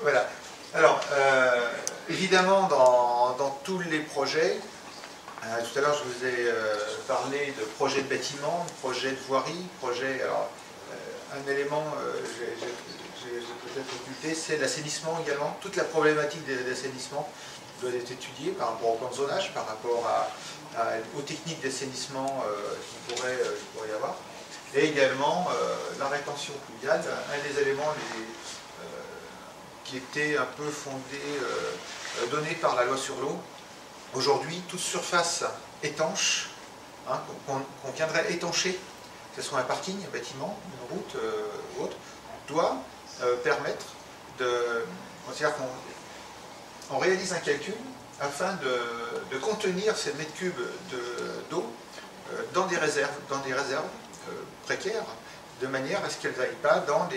Voilà. Alors, évidemment, dans tous les projets, tout à l'heure je vous ai parlé de projets de bâtiments, de projets de voirie, projet. Alors, un élément j'ai peut-être occulté, c'est l'assainissement également. Toute la problématique d'assainissement doit être étudiée par rapport au plan de zonage, par rapport aux techniques d'assainissement qu'il pourrait y avoir. Et également la rétention pluviale, un des éléments qui était un peu fondé, donné par la loi sur l'eau. Aujourd'hui, toute surface étanche, hein, qu'on viendrait étancher, que ce soit un parking, un bâtiment, une route ou autre, doit permettre de... C'est-à-dire qu'on réalise un calcul afin de contenir ces mètres cubes d'eau dans des réserves précaires, de manière à ce qu'elles n'aillent pas dans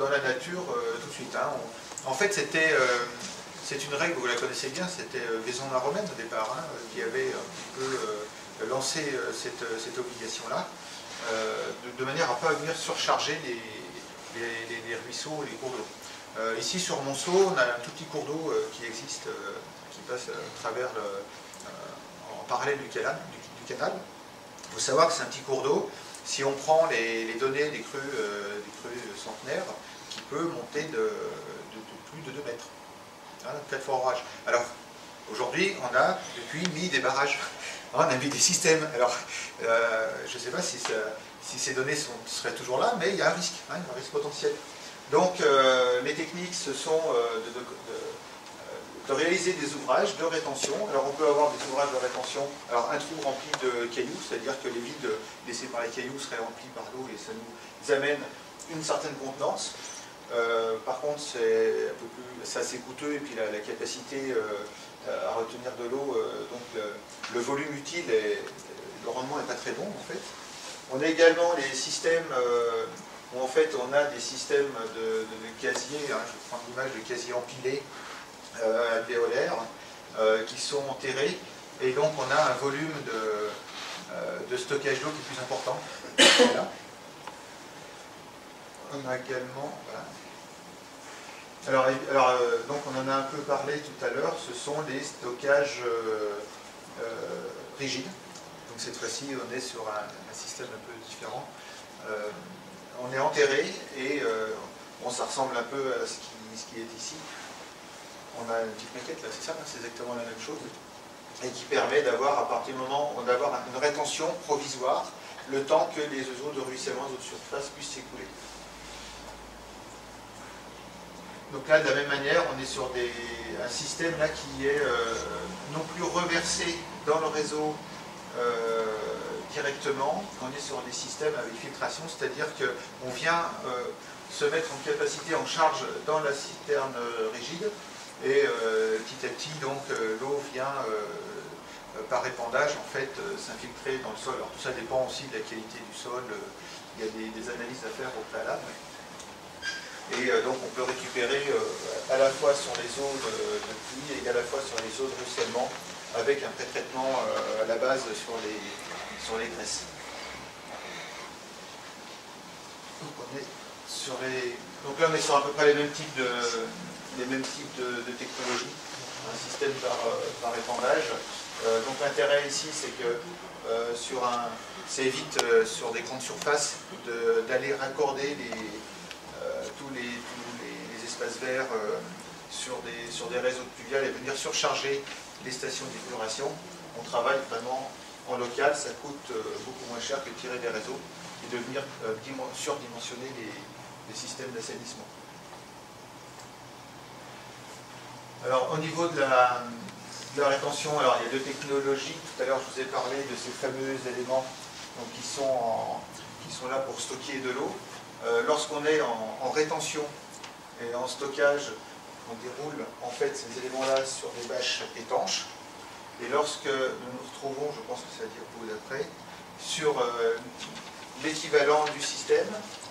la nature tout de suite. Hein. En fait, c'est une règle, vous la connaissez bien, c'était Vaison la Romaine au départ, hein, qui avait un petit peu lancé cette obligation-là, de manière à ne pas venir surcharger les ruisseaux et les cours d'eau. Ici sur Monceau, on a un tout petit cours d'eau qui existe, qui passe à travers en parallèle du canal. Il faut savoir que c'est un petit cours d'eau. Si on prend les données des crues centenaires, qui peut monter de plus de 2 mètres, hein, cas de fort orage. Alors, aujourd'hui, on a depuis mis des barrages, on a mis des systèmes. Alors, je ne sais pas si ces données seraient toujours là, mais il y a un risque, hein, un risque potentiel. Donc, les techniques, ce sont de réaliser des ouvrages de rétention. Alors, on peut avoir des ouvrages de rétention, alors un trou rempli de cailloux, c'est-à-dire que les vides laissés par les cailloux seraient remplis par l'eau et ça nous amène une certaine contenance. Par contre, c'est assez coûteux et puis la capacité à retenir de l'eau, donc le volume utile, le rendement n'est pas très bon en fait. On a également les systèmes où en fait on a des systèmes de casiers, hein, je vais prendre l'image de casiers empilés alvéolaires qui sont enterrés et donc on a un volume de stockage d'eau qui est plus important. Voilà. On a également... Voilà. Alors, donc on en a un peu parlé tout à l'heure, ce sont les stockages rigides. Donc cette fois-ci, on est sur un système un peu différent. On est enterré et ça ressemble un peu à ce qui est ici. On a une petite maquette là, c'est ça, c'est exactement la même chose. Et qui permet d'avoir, à partir du moment, d'avoir une rétention provisoire, le temps que les eaux de ruissellement, les eaux de surface puissent s'écouler. Donc là, de la même manière, on est sur un système là qui est non plus reversé dans le réseau directement, on est sur des systèmes avec filtration, c'est-à-dire qu'on vient se mettre en capacité, en charge dans la citerne rigide, et petit à petit, donc, l'eau vient par épandage, en fait, s'infiltrer dans le sol. Alors tout ça dépend aussi de la qualité du sol, il y a des analyses à faire au préalable. Et donc on peut récupérer à la fois sur les eaux de pluie et à la fois sur les eaux de ruissellement avec un pré-traitement à la base sur les graisses. Donc là on est sur à peu près les mêmes types de technologies, un système par épandage. Donc l'intérêt ici c'est que ça évite sur des grandes surfaces d'aller raccorder tous les espaces verts sur des réseaux de pluviales et venir surcharger les stations d'épuration. On travaille vraiment en local, ça coûte beaucoup moins cher que de tirer des réseaux et de venir surdimensionner les systèmes d'assainissement. Alors au niveau de la rétention, alors il y a 2 technologies. Tout à l'heure je vous ai parlé de ces fameux éléments donc, qui sont là pour stocker de l'eau. Lorsqu'on est en rétention et en stockage, on déroule en fait ces éléments-là sur des bâches étanches. Et lorsque nous nous retrouvons, je pense que c'est la diapo d'après, sur l'équivalent du système,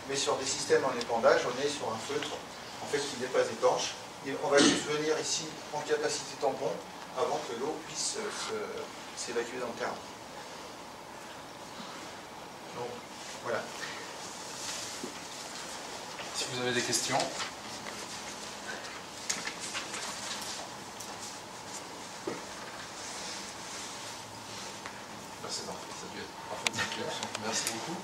mais sur des systèmes en épandage, on est sur un feutre en fait qui n'est pas étanche. Et on va juste venir ici en capacité tampon avant que l'eau puisse s'évacuer dans le terrain. Donc voilà. Si vous avez des questions. c'est parfait, ça a dû être parfaitement clair. Merci beaucoup.